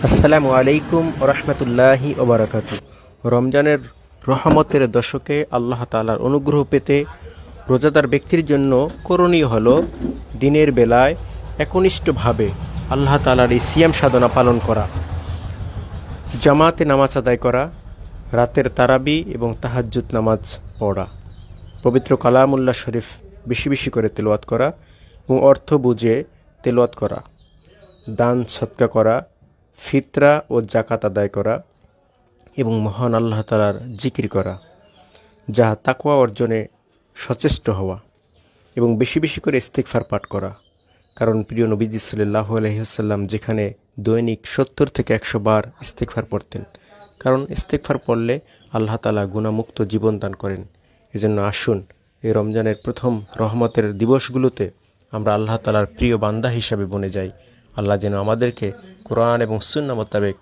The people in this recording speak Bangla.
আসসালামু আলাইকুম রহমতুল্লাহি ওবরাকাতু। রমজানের রহমতের দশকে আল্লাহ তাআলার অনুগ্রহ পেতে রোজাদার ব্যক্তির জন্য করণীয় হলো দিনের বেলায় একনিষ্ঠভাবে আল্লাহ তাআলার এই সিয়াম সাধনা পালন করা, জামাতে নামাজ আদায় করা, রাতের তারাবি এবং তাহাজ্জুদ নামাজ পড়া, পবিত্র কালামুল্লাহ শরীফ বেশি বেশি করে তেলাওয়াত করা এবং অর্থ বুঝে তেলাওয়াত করা, দান সদকা করা, ফিতরা ও জাকাত আদায় করা এবং মহান আল্লাহ তাআলার জিকির করা, যা তাকওয়া অর্জনে সচেষ্ট হওয়া এবং বেশি বেশি করে ইস্তিগফার পাঠ করা। কারণ প্রিয় নবীজি সাল্লাল্লাহু আলাইহি ওয়াসাল্লাম যেখানে দৈনিক 70 থেকে 100 বার ইস্তিগফার পড়তেন, কারণ ইস্তিগফার পড়লে আল্লাহ তাআলা গুনাহমুক্ত জীবন দান করেন। এজন্য আসুন এই রমজানের প্রথম রহমতের দিবসগুলোতে আমরা আল্লাহ তাআলার প্রিয় বান্দা হিসাবে বনে যাই। আল্লাহ যেন আমাদেরকে কোরআন এবং সুন্নাহ মোতাবেক